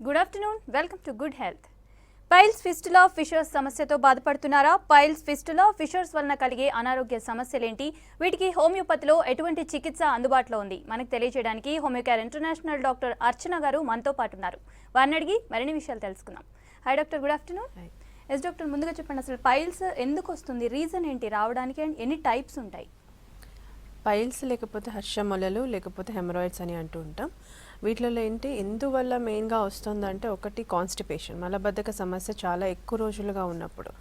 Good afternoon, welcome to good health. Piles, fistula, fissures సమస్యతో బాధపడుతున్నారా? Piles, fistula, fissures వలన కలిగే అనారోగ్య సమస్యలేంటి? వీటికి హోమియోపతిలో ఎటువంటి చికిత్స అందుబాటులో ఉంది? మనకు తెలియజేయడానికి హోమియోకేర్ ఇంటర్నేషనల్ డాక్టర్ అర్చన గారు మనతో పాటు ఉన్నారు. వారిని అడిగి మరిన్ని విషయాలు తెలుసుకుందాం. Hi doctor, good afternoon. Yes doctor, ముందుగా చెప్పండి, అసలు పైల్స్ ఎందుకు వస్తుంది, రీజన్ ఏంటి రావడానికి, అండ్ ఎన్ని టైప్స్ ఉంటాయి? పైల్స్ లేకపోతే హర్షమొలలు లేకపోతే హెమరాయిడ్స్ అని అంటూ ఉంటాం. వీటిలో ఏంటి ఎందువల్ల మెయిన్గా వస్తుందంటే ఒకటి కాన్స్టిపేషన్, మలబద్ధక సమస్య చాలా ఎక్కువ రోజులుగా ఉన్నప్పుడు.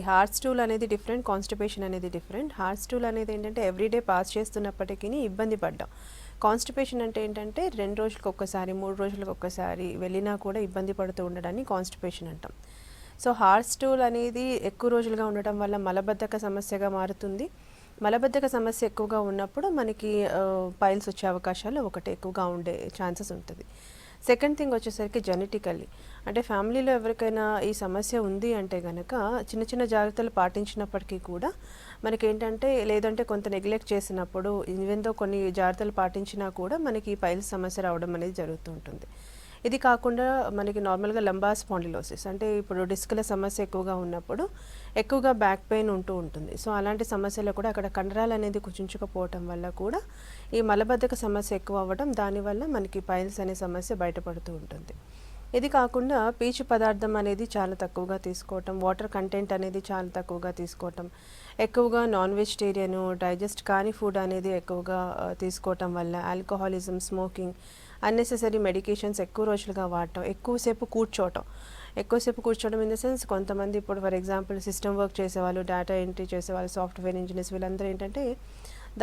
హార్ట్ స్టూల్ అనేది డిఫరెంట్, కాన్స్టిపేషన్ అనేది డిఫరెంట్. హార్ట్ స్టూల్ అనేది ఏంటంటే ఎవ్రీడే పాస్ చేస్తున్నప్పటికీ ఇబ్బంది పడ్డాం. కాన్స్టిపేషన్ అంటే ఏంటంటే 2 రోజులకు ఒక్కసారి 3 రోజులకు ఒక్కసారి వెళ్ళినా కూడా ఇబ్బంది పడుతూ ఉండడాన్ని కాన్స్టిపేషన్ అంటాం. సో హార్ట్ స్టూల్ అనేది ఎక్కువ రోజులుగా ఉండటం వల్ల మలబద్ధక సమస్యగా మారుతుంది. మలబద్ధక సమస్య ఎక్కువగా ఉన్నప్పుడు మనకి పైల్స్ వచ్చే అవకాశాలు ఒకటి ఎక్కువగా ఉండే ఛాన్సెస్ ఉంటుంది. సెకండ్ థింగ్ వచ్చేసరికి జెనెటికల్లీ, అంటే ఫ్యామిలీలో ఎవరికైనా ఈ సమస్య ఉంది అంటే కనుక చిన్న చిన్న జాగ్రత్తలు పాటించినప్పటికీ కూడా మనకేంటంటే లేదంటే కొంత నెగ్లెక్ట్ చేసినప్పుడు ఈవెన్ దో కొన్ని జాగ్రత్తలు పాటించినా కూడా మనకి ఈ పైల్స్ సమస్య రావడం అనేది జరుగుతూ ఉంటుంది. ఇది కాకుండా మనకి నార్మల్గా లంబార్ స్పాండిలోసిస్, అంటే ఇప్పుడు డిస్క్ల సమస్య ఎక్కువగా ఉన్నప్పుడు ఎక్కువగా బ్యాక్ పెయిన్ ఉంటూ ఉంటుంది. సో అలాంటి సమస్యలు కూడా అక్కడ కండరాలు అనేది కుచించుకపోవటం వల్ల కూడా ఈ మలబద్ధక సమస్య ఎక్కువ అవ్వడం, దానివల్ల మనకి పైల్స్ అనే సమస్య బయటపడుతూ ఉంటుంది. ఇది కాకుండా పీచు పదార్థం అనేది చాలా తక్కువగా తీసుకోవటం, వాటర్ కంటెంట్ అనేది చాలా తక్కువగా తీసుకోవటం, ఎక్కువగా నాన్ వెజిటేరియన్ డైజెస్ట్ కాని ఫుడ్ అనేది ఎక్కువగా తీసుకోవటం వల్ల, ఆల్కహాలిజం, స్మోకింగ్, అన్నెసెసరీ మెడికేషన్స్ ఎక్కువ రోజులుగా వాడటం, ఎక్కువసేపు కూర్చోవడం ఇన్ ద సెన్స్ కొంతమంది ఇప్పుడు ఫర్ ఎగ్జాంపుల్ సిస్టమ్ వర్క్ చేసేవాళ్ళు, డేటా ఎంట్రీ చేసేవాళ్ళు, సాఫ్ట్వేర్ ఇంజనీర్స్, వీళ్ళందరూ ఏంటంటే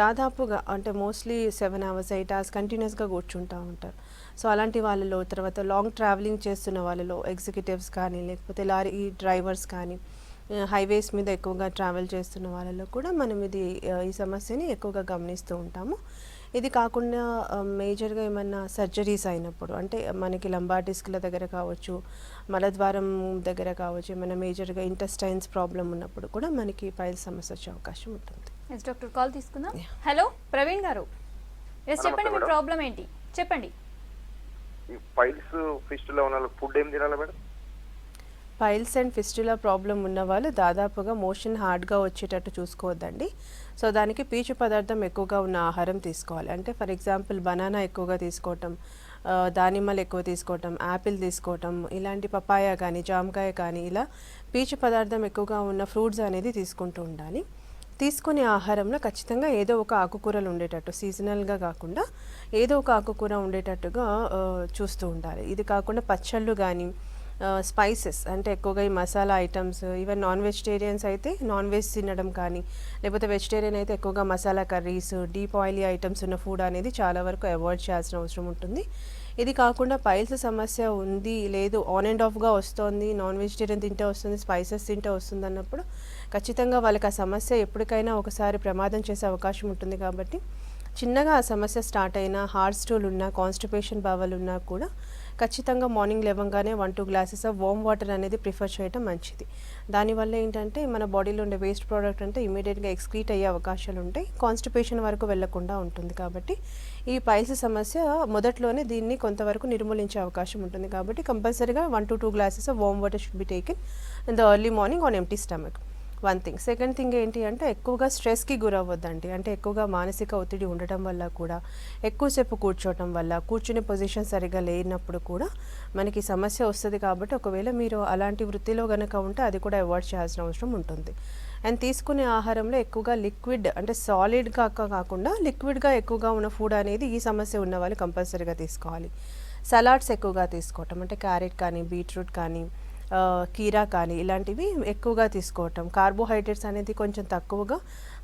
దాదాపుగా అంటే మోస్ట్లీ 7 hours 8 hours కంటిన్యూస్గా కూర్చుంటూ ఉంటారు. సో అలాంటి వాళ్ళలో, తర్వాత లాంగ్ ట్రావెలింగ్ చేస్తున్న వాళ్ళలో ఎగ్జిక్యూటివ్స్ కానీ లేకపోతే లారీ డ్రైవర్స్ కానీ హైవేస్ మీద ఎక్కువగా ట్రావెల్ చేస్తున్న వాళ్ళలో కూడా మనం ఈ సమస్యని ఎక్కువగా గమనిస్తూ ఉంటాము. ఇది కాకుండా మేజర్గా ఏమన్నా సర్జరీస్ అయినప్పుడు, అంటే మనకి లంబార్ డిస్క్ల దగ్గర కావచ్చు, మలద్వారం దగ్గర కావచ్చు, ఏమైనా మేజర్గా ఇంటెస్టైన్స్ ప్రాబ్లం ఉన్నప్పుడు కూడా మనకి పైల్స్ సమస్య వచ్చే అవకాశం ఉంటుంది. ఎస్ డాక్టర్, కాల్ తీసుకుందాం. హలో ప్రవీణ్ గారు, ఎస్ చెప్పండి, మీ ప్రాబ్లం ఏంటి చెప్పండి. పైల్స్ ఫిస్టులా ఉన్న ఫుడ్ ఏం తినాలి madam? Piles and fistula problem ఉన్న వాళ్ళు దాదాపుగా మోషన్ హార్డ్గా వచ్చేటట్టు చూసుకోవద్దండి. సో దానికి పీచు పదార్థం ఎక్కువగా ఉన్న ఆహారం తీసుకోవాలి. అంటే ఫర్ ఎగ్జాంపుల్ బనానా ఎక్కువగా తీసుకోవటం, దానిమ్మలు ఎక్కువ తీసుకోవటం, యాపిల్ తీసుకోవటం, ఇలాంటి పపాయ కానీ జామకాయ కానీ ఇలా పీచు పదార్థం ఎక్కువగా ఉన్న ఫ్రూట్స్ అనేది తీసుకుంటూ ఉండాలి. తీసుకునే ఆహారంలో ఖచ్చితంగా ఏదో ఒక ఆకుకూరలు ఉండేటట్టు, సీజనల్గా కాకుండా ఏదో ఒక ఆకుకూర ఉండేటట్టుగా చూస్తూ ఉండాలి. ఇది కాకుండా పచ్చళ్ళు కానీ స్పైసెస్, అంటే ఎక్కువగా ఈ masala items, even non vegetarians అయితే నాన్ వెజ్ తినడం కానీ, లేకపోతే వెజిటేరియన్ అయితే ఎక్కువగా masala curries, deep oily items ఉన్న ఫుడ్ అనేది చాలా వరకు అవాయిడ్ చేయాల్సిన అవసరం ఉంటుంది. ఇది కాకుండా పైల్స్ సమస్య ఉంది, లేదు ఆన్ అండ్ ఆఫ్గా వస్తుంది, నాన్ వెజిటేరియన్ తింటే వస్తుంది, స్పైసెస్ తింటే వస్తుంది అన్నప్పుడు ఖచ్చితంగా వాళ్ళకి ఆ సమస్య ఎప్పటికైనా ఒకసారి ప్రమాదం చేసే అవకాశం ఉంటుంది. కాబట్టి చిన్నగా ఆ సమస్య స్టార్ట్ అయినా, హార్ట్ స్టూల్ ఉన్నా, కాన్స్టిపేషన్ బావల్ ఉన్నా కూడా ఖచ్చితంగా మార్నింగ్ లేవగానే 1-2 glasses ఆఫ్ వామ్ వాటర్ అనేది ప్రిఫర్ చేయడం మంచిది. దానివల్ల ఏంటంటే మన బాడీలో ఉండే వేస్ట్ ప్రోడక్ట్ అంటే ఇమీడియట్గా ఎక్స్క్రీట్ అయ్యే అవకాశాలు ఉంటాయి, కాన్స్టిపేషన్ వరకు వెళ్లకుండా ఉంటుంది. కాబట్టి ఈ పైల్స్ సమస్య మొదట్లోనే దీన్ని కొంతవరకు నిర్మూలించే అవకాశం ఉంటుంది. కాబట్టి కంపల్సరీగా 1-2 glasses of warm water should be taken in the early morning on empty stomach. One thing. Second thing ఏంటి అంటే ఎక్కువగా స్ట్రెస్కి గురవ్వద్దండి. అంటే ఎక్కువగా మానసిక ఒత్తిడి ఉండటం వల్ల కూడా, ఎక్కువసేపు కూర్చోవటం వల్ల, కూర్చునే పొజిషన్ సరిగా లేనప్పుడు కూడా మనకి సమస్య వస్తుంది. కాబట్టి ఒకవేళ మీరు అలాంటి వృత్తిలో కనుక ఉంటే అది కూడా అవాయిడ్ చేయాల్సిన అవసరం ఉంటుంది. అండ్ తీసుకునే ఆహారంలో ఎక్కువగా లిక్విడ్, అంటే సాలిడ్గా కాకుండా లిక్విడ్గా ఎక్కువగా ఉన్న ఫుడ్ అనేది ఈ సమస్య ఉన్న వాళ్ళు కంపల్సరీగా తీసుకోవాలి. సలాడ్స్ ఎక్కువగా తీసుకోవటం, అంటే క్యారెట్ కానీ, బీట్రూట్ కానీ, కీరా కానీ ఇలాంటివి ఎక్కువగా తీసుకోవటం. కార్బోహైడ్రేట్స్ అనేది కొంచెం తక్కువగా,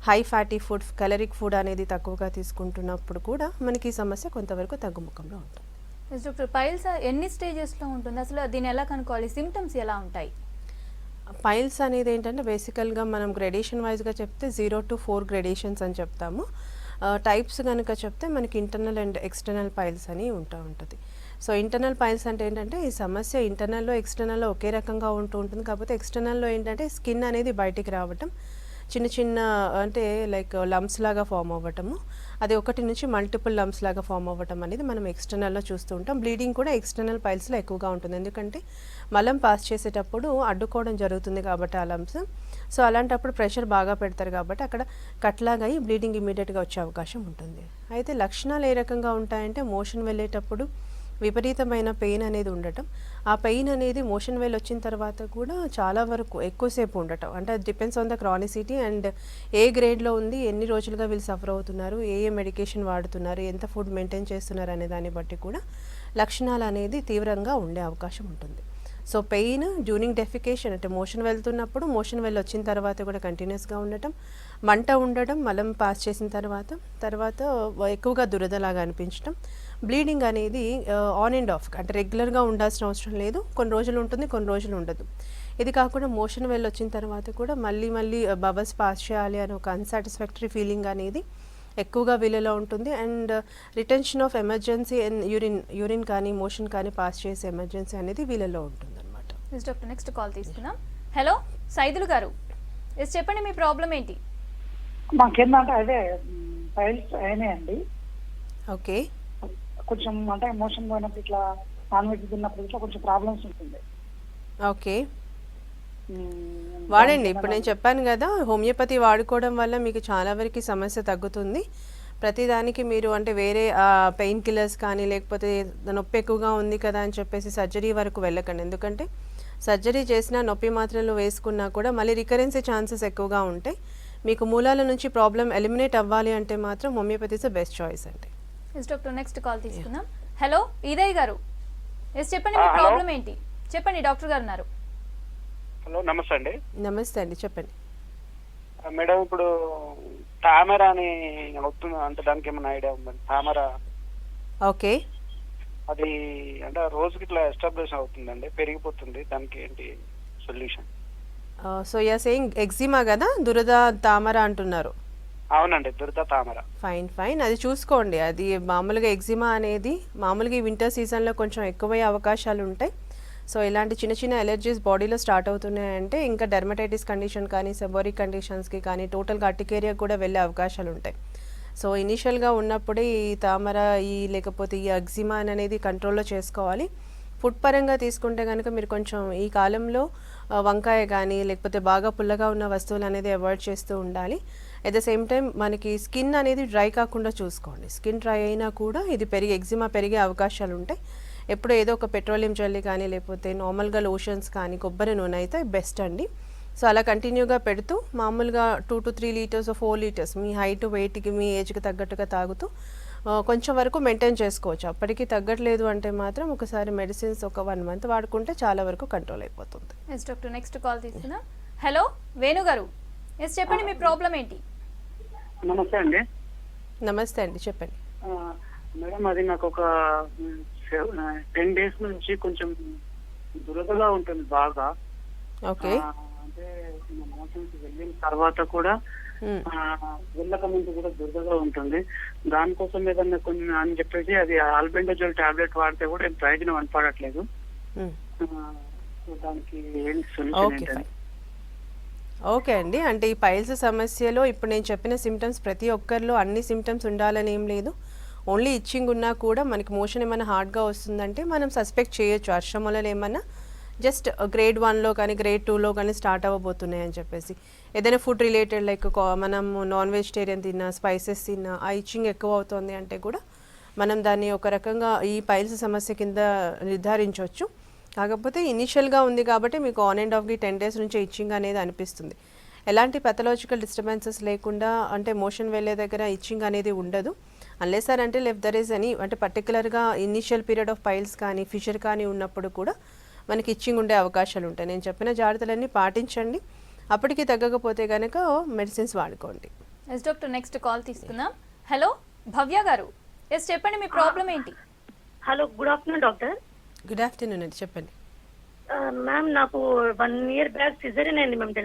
high fatty food, caloric food అనేది తక్కువగా తీసుకుంటున్నప్పుడు కూడా మనకి ఈ సమస్య కొంతవరకు తగ్గుముఖంలో ఉంటుంది. డాక్టర్, పైల్స్ ఎన్ని స్టేజెస్లో ఉంటుంది, అసలు దీన్ని ఎలా కనుక్కోవాలి, సిమ్టమ్స్ ఎలా ఉంటాయి? పైల్స్ అనేది ఏంటంటే బేసికల్గా మనం గ్రేడేషన్ వైజ్గా చెప్తే 0 to 4 గ్రేడేషన్స్ అని చెప్తాము. టైప్స్ కనుక చెప్తే మనకి ఇంటర్నల్ అండ్ ఎక్స్టర్నల్ పైల్స్ అని ఉంటుంది. సో ఇంటర్నల్ పైల్స్ అంటే ఏంటంటే ఈ సమస్య ఇంటర్నల్లో ఎక్స్టర్నల్లో ఒకే రకంగా ఉంటుంది. కాకపోతే ఎక్స్టర్నల్లో ఏంటంటే స్కిన్ అనేది బయటికి రావటం, చిన్న చిన్న అంటే లైక్ లంప్స్ లాగా ఫామ్ అవ్వటము, అది ఒకటి నుంచి మల్టిపుల్ లంప్స్ లాగా ఫామ్ అవ్వటం అనేది మనం ఎక్స్టర్నల్లో చూస్తూ ఉంటాం. బ్లీడింగ్ కూడా ఎక్స్టర్నల్ పైల్స్లో ఎక్కువగా ఉంటుంది, ఎందుకంటే మలం పాస్ చేసేటప్పుడు అడ్డుకోవడం జరుగుతుంది కాబట్టి ఆ లంప్స్. సో అలాంటప్పుడు ప్రెషర్ బాగా పెడతారు కాబట్టి అక్కడ కట్లాగా అయ్యి బ్లీడింగ్ ఇమీడియట్గా వచ్చే అవకాశం ఉంటుంది. అయితే లక్షణాలు ఏ రకంగా ఉంటాయంటే మోషన్ వెళ్ళేటప్పుడు విపరీతమైన పెయిన్ అనేది ఉండటం, ఆ పెయిన్ అనేది మోషన్ వెళ్ళి వచ్చిన తర్వాత కూడా చాలా వరకు ఎక్కువసేపు ఉండటం, అంటే అది depends on the chronicity and a గ్రేడ్లో ఉంది, ఎన్ని రోజులుగా వీళ్ళు సఫర్ అవుతున్నారు, ఏ మెడికేషన్ వాడుతున్నారు, ఎంత ఫుడ్ మెయింటైన్ చేస్తున్నారు అనే దాన్ని బట్టి కూడా లక్షణాలు అనేది తీవ్రంగా ఉండే అవకాశం ఉంటుంది. సో పెయిన్ డ్యూరింగ్ డెఫికేషన్ అంటే మోషన్ వెళ్తున్నప్పుడు, మోషన్ వెళ్ళి వచ్చిన తర్వాత కూడా కంటిన్యూస్గా ఉండటం, మంట ఉండడం మలం పాస్ చేసిన తర్వాత ఎక్కువగా దురదలాగా అనిపించడం, బ్లీడింగ్ అనేది ఆన్ అండ్ ఆఫ్ అంటే రెగ్యులర్గా ఉండాల్సిన అవసరం లేదు, కొన్ని రోజులు ఉంటుంది కొన్ని రోజులు ఉండదు. ఇది కాకుండా మోషన్ వెళ్ళి వచ్చిన తర్వాత కూడా మళ్ళీ బబల్స్ పాస్ చేయాలి అని ఒక అన్సాటిస్ఫాక్టరీ ఫీలింగ్ అనేది ఎక్కువగా వీళ్ళలో ఉంటుంది. And retention of emergency and urine కానీ మోషన్ కానీ పాస్ చేసే ఎమర్జెన్సీ అనేది వీళ్ళలో ఉంటుంది అనమాట. ఎస్ డాక్టర్, నెక్స్ట్ కాల్ తీసుకుందాం. హలో సైదులు గారు, ఎస్ చెప్పండి మీ ప్రాబ్లం ఏంటి? మాకేందంటే అదే ఫైల్స్ అయినాయండి. ఓకే, కొంచెం అంటే ఎమోషన్ పోయినప్పుడు ఇట్లా నాన్ వెజ్ తిన్నప్పుడు ఇట్లా కొంచెం ప్రాబ్లమ్స్ ఉంటుంది. ఓకే వాడండి. ఇప్పుడు నేను చెప్పాను కదా, హోమియోపతి వాడుకోవడం వల్ల మీకు చాలా వరకు సమస్య తగ్గుతుంది. ప్రతిదానికి మీరు అంటే వేరే పెయిన్ కిల్లర్స్ కానీ లేకపోతే నొప్పి ఎక్కువగా ఉంది కదా అని చెప్పేసి సర్జరీ వరకు వెళ్ళకండి, ఎందుకంటే సర్జరీ చేసినా నొప్పి మాత్రలు వేసుకున్నా కూడా మళ్ళీ రికరెన్సీ ఛాన్సెస్ ఎక్కువగా ఉంటాయి. మీకు మూలాల నుంచి ప్రాబ్లం ఎలిమినేట్ అవ్వాలి అంటే మాత్రం homeopathy is the best choice అండి. ఎస్ డాక్టర్, నెక్స్ట్ కాల్ తీసుకుందాం. హలో ఈదయ్ గారు, ఎస్ చెప్పండి మీ ప్రాబ్లం ఏంటి? చెప్పండి, డాక్టర్ గారు ఉన్నారు. హలో నమస్తే అండి. నమస్తే అండి, చెప్పండి. మేడం ఇప్పుడు తామర అని అవుతుంది అంటే దానికి ఏమైనా ఐడియా ఉందండి? తామర ఓకే, అది అంటే రోజుకి ఇట్లా ఎస్టాబ్లిష్ అవుతుందండి, పెరిగిపోతుంది, దానికి ఏంటి solution? So you're saying eczema కదా, దురద తామర అంటున్నారు. అవునండి, దురద తామర. ఫైన్, అది చూసుకోండి. అది మామూలుగా ఎగ్జిమా అనేది మామూలుగా ఈ వింటర్ సీజన్లో కొంచెం ఎక్కువయ్యే అవకాశాలు ఉంటాయి. సో ఇలాంటి చిన్న చిన్న ఎలర్జీస్ బాడీలో స్టార్ట్ అవుతున్నాయంటే ఇంకా డెర్మటైటిస్ కండిషన్ కానీ సెబోరిక్ కండిషన్స్కి కానీ టోటల్గా అర్టికేరియా కూడా వెళ్ళే అవకాశాలు ఉంటాయి. సో ఇనీషియల్గా ఉన్నప్పుడే ఈ తామర లేకపోతే ఈ ఎగ్జిమా అనేది కంట్రోల్లో చేసుకోవాలి. ఫుడ్ పరంగా తీసుకుంటే కనుక మీరు కొంచెం ఈ కాలంలో వంకాయ కానీ లేకపోతే బాగా పుల్లగా ఉన్న వస్తువులు అనేది అవాయిడ్ చేస్తూ ఉండాలి. అట్ ద సేమ్ టైం మనకి స్కిన్ అనేది డ్రై కాకుండా చూసుకోండి. స్కిన్ డ్రై అయినా కూడా ఇది ఎగ్జిమా పెరిగే అవకాశాలు ఉంటాయి. ఎప్పుడు ఏదో ఒక పెట్రోలియం జెల్లీ కానీ లేకపోతే నార్మల్గా లోషన్స్ కానీ కొబ్బరి నూనె అయితే బెస్ట్ అండి. సో అలా కంటిన్యూగా పెడుతూ మామూలుగా 2 to 3 లీటర్స్ 4 లీటర్స్ మీ హైట్ వెయిట్కి మీ ఏజ్కి తగ్గట్టుగా తాగుతూ కొంచెం వరకు మెయింటైన్ చేసుకోవచ్చు. అప్పటికి తగ్గట్లేదు అంటే మాత్రం ఒకసారి మెడిసిన్స్ ఒక 1 month వాడుకుంటే చాలా వరకు కంట్రోల్ అయిపోతుంది. ఎస్ డాక్టర్, నెక్స్ట్ కాల్ తీసుకుందాం. హలో వేణు గారు, ఎస్ చెప్పండి మీ ప్రాబ్లం ఏంటి? నమస్తే అండి. నమస్తే అండి, చెప్పండి. మేడం అది నాకు ఒక 10 days నుంచి కొంచెం దురదగా ఉంటుంది బాగా. ఓకే, అంటే మోషన్స్ వెళ్ళిన తర్వాత కూడా వెళ్ళక ముందు కూడా దురదగా ఉంటుంది. దానికోసం ఏదన్నా కొన్ని అని చెప్పేసి అది ఆల్బెండజోల్ టాబ్లెట్ వాడితే కూడా ఏం ప్రయోజనం అనపడట్లేదు. దానికి ఏంటి సొల్యూషన్ ఏంటండి? ఓకే అండి, అంటే ఈ పైల్స్ సమస్యలో ఇప్పుడు నేను చెప్పిన సిమ్టమ్స్ ప్రతి ఒక్కరిలో అన్ని సిమ్టమ్స్ ఉండాలని ఏం లేదు. ఓన్లీ ఇచ్చింగ్ ఉన్నా కూడా మనకి మోషన్ ఏమైనా హార్డ్గా వస్తుందంటే మనం సస్పెక్ట్ చేయొచ్చు అర్షమూలలు ఏమన్నా జస్ట్ grade 1లో కానీ grade 2లో కానీ స్టార్ట్ అవ్వబోతున్నాయి అని చెప్పేసి. ఏదైనా ఫుడ్ రిలేటెడ్ లైక్ మనం నాన్ వెజిటేరియన్ తిన్నా, స్పైసెస్ తిన్నా ఆ ఇచ్చింగ్ ఎక్కువ అవుతుంది అంటే కూడా మనం దాన్ని ఒక రకంగా ఈ పైల్స్ సమస్య కింద నిర్ధారించవచ్చు. కాకపోతే ఇనిషియల్గా ఉంది కాబట్టి మీకు ఆన్ అండ్ ఆఫ్కి 10 days నుంచి ఇచ్చింగ్ అనేది అనిపిస్తుంది. ఎలాంటి పెథలాజికల్ డిస్టర్బెన్సెస్ లేకుండా అంటే మోషన్ వెళ్ళే దగ్గర ఇచ్చింగ్ అనేది ఉండదు. అన్లెస్ సార్ అంటే లెఫ్ట్ దర్ ఈజ్ అని అంటే పర్టికులర్గా ఇనిషియల్ పీరియడ్ ఆఫ్ పైల్స్ కానీ ఫిషర్ కానీ ఉన్నప్పుడు కూడా మనకి ఇచ్చింగ్ ఉండే అవకాశాలు ఉంటాయి. నేను చెప్పిన జాగ్రత్తలన్నీ పాటించండి. అప్పటికి తగ్గకపోతే కనుక మెడిసిన్స్ వాడుకోండి. ఎస్ డాక్టర్, నెక్స్ట్ కాల్ తీసుకుందాం. హలో భవ్య గారు, ఎస్ చెప్పండి మీ ప్రాబ్లం ఏంటి? Hello, good afternoon doctor. Good afternoon అండి, చెప్పండి. మ్యామ్ నాకు 1 year బ్యాక్ సిజరీన్ అయింది మ్యామ్.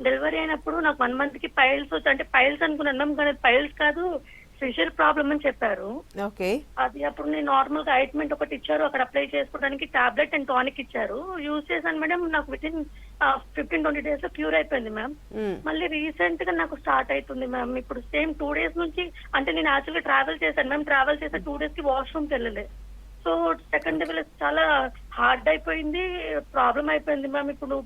డెలివరీ అయినప్పుడు నాకు 1 month కి పైల్స్ అంటే పైల్స్ అనుకున్నాను మ్యామ్, కానీ పైల్స్ కాదు ఫిషర్ ప్రాబ్లమ్ అని చెప్పారు. ఓకే. అది అప్పుడు నేను నార్మల్ గా ఆయింట్మెంట్ ఒకటి ఇచ్చారు, అక్కడ అప్లై చేసుకోవడానికి టాబ్లెట్ అండ్ టానిక్ ఇచ్చారు. యూజ్ చేశాను మేడం. నాకు వితిన్ 15-20 days లో క్యూర్ అయిపోయింది మ్యామ్. మళ్ళీ రీసెంట్ గా నాకు స్టార్ట్ అవుతుంది మ్యామ్. ఇప్పుడు సేమ్ 2 days నుంచి, అంటే నేను యాక్చువల్గా ట్రావెల్ చేశాను మ్యామ్. ట్రావెల్ చేస్తే 2 days కి వాష్రూమ్కి వెళ్ళలేదు. సో సెకండ్ లెవెల్ చాలా హార్డ్ అయిపోయింది, ప్రాబ్లం అయిపోయింది మ్యామ్. ఇప్పుడు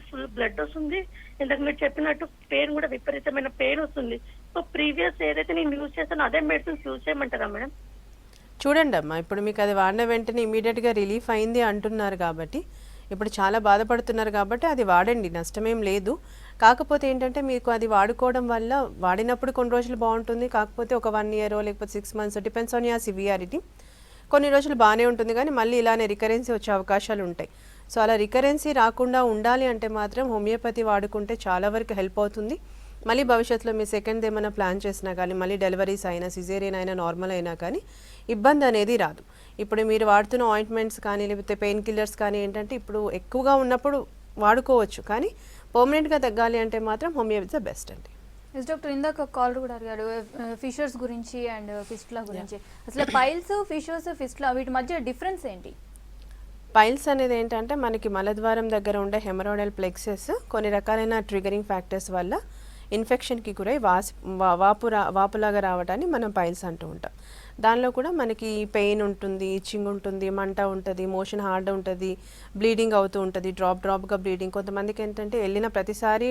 ఫుల్ బ్లడ్ వస్తుంది. ఇంతకు మీరు చెప్పినట్టు పెయిన్ కూడా విపరీతమైన పెయిన్ వస్తుంది. సో ప్రీవియస్ ఏదైతే నేను యూజ్ చేస్తానో అదే మెడిసిన్స్ యూజ్ చేయమంటారా మేడం? చూడండి అమ్మా, ఇప్పుడు మీకు అది వాడిన వెంటనే ఇమీడియట్గా రిలీఫ్ అయింది అంటున్నారు కాబట్టి, ఇప్పుడు చాలా బాధపడుతున్నారు కాబట్టి అది వాడండి, నష్టమేం లేదు. కాకపోతే ఏంటంటే మీకు అది వాడుకోవడం వల్ల వాడినప్పుడు కొన్ని రోజులు బాగుంటుంది, కాకపోతే ఒక 1 year లేకపోతే 6 months depends on yeah severity. కొన్ని రోజులు బాగానే ఉంటుంది కానీ మళ్ళీ ఇలానే రికరెన్సీ వచ్చే అవకాశాలు ఉంటాయి. సో అలా రికరెన్సీ రాకుండా ఉండాలి అంటే మాత్రం హోమియోపతి వాడుకుంటే చాలా వరకు హెల్ప్ అవుతుంది. మళ్ళీ భవిష్యత్తులో మీ సెకండ్ ఏమైనా ప్లాన్ చేసినా కానీ, మళ్ళీ డెలివరీస్ అయినా, సిజేరియన్ అయినా, నార్మల్ అయినా కానీ ఇబ్బంది అనేది రాదు. ఇప్పుడు మీరు వాడుతున్న ఆయింట్మెంట్స్ కానీ లేకపోతే పెయిన్ కిల్లర్స్ కానీ ఏంటంటే ఇప్పుడు ఎక్కువగా ఉన్నప్పుడు వాడుకోవచ్చు, కానీ పర్మనెంట్గా తగ్గాలి అంటే మాత్రం హోమియోపతి ద బెస్ట్ అండి. ఎస్ డాక్టర్, ఇందాక కాలర్ కూడా అడిగాడు ఫిషర్స్ గురించి అండ్ ఫిస్టులా గురించి. అసలు పైల్స్, ఫిషర్స్, ఫిస్టులా వీటి మధ్య డిఫరెన్స్ ఏంటి? పైల్స్ అనేది ఏంటంటే మనకి మలద్వారం దగ్గర ఉండే హెమరాయిడల్ ప్లెక్సెస్ కొన్ని రకాలైన ట్రిగరింగ్ ఫ్యాక్టర్స్ వల్ల ఇన్ఫెక్షన్కి గురై వాపులాగా రావడాన్ని మనం పైల్స్ అంటూ ఉంటాం. దానిలో కూడా మనకి పెయిన్ ఉంటుంది, ఇచ్చింగ్ ఉంటుంది, మంట ఉంటుంది, మోషన్ హార్డ్ ఉంటుంది, బ్లీడింగ్ అవుతూ ఉంటుంది, డ్రాప్గా బ్లీడింగ్. కొంతమందికి ఏంటంటే వెళ్ళిన ప్రతిసారి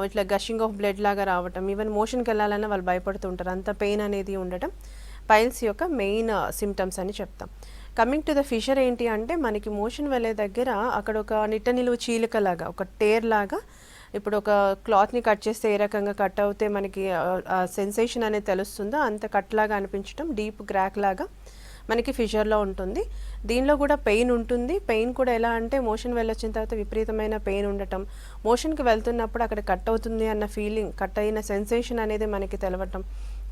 ఇట్లా గషింగ్ ఆఫ్ బ్లడ్ లాగా రావటం, ఈవెన్ మోషన్కి వెళ్ళాలన్నా వాళ్ళు భయపడుతూ ఉంటారు. అంత పెయిన్ అనేది ఉండటం పైల్స్ యొక్క మెయిన్ సిమ్టమ్స్ అని చెప్తాం. కమింగ్ టు ద ఫిషర్ ఏంటి అంటే మనకి మోషన్ వెళ్ళే దగ్గర అక్కడ ఒక నిట్ట నిలువు చీలికలాగా, ఒక టేర్ లాగా, ఇప్పుడు ఒక క్లాత్ని కట్ చేస్తే ఏ రకంగా కట్ అవుతే మనకి సెన్సేషన్ అనేది తెలుస్తుందో అంత కట్ లాగా అనిపించడం, డీప్ క్రాక్ లాగా మనకి ఫిషర్లో ఉంటుంది. దీనిలో కూడా పెయిన్ ఉంటుంది. పెయిన్ కూడా ఎలా అంటే మోషన్ వెళ్ళొచ్చిన తర్వాత విపరీతమైన పెయిన్ ఉండటం, మోషన్కి వెళ్తున్నప్పుడు అక్కడ కట్ అవుతుంది అన్న ఫీలింగ్, కట్ అయిన సెన్సేషన్ అనేది మనకి తెలవటం,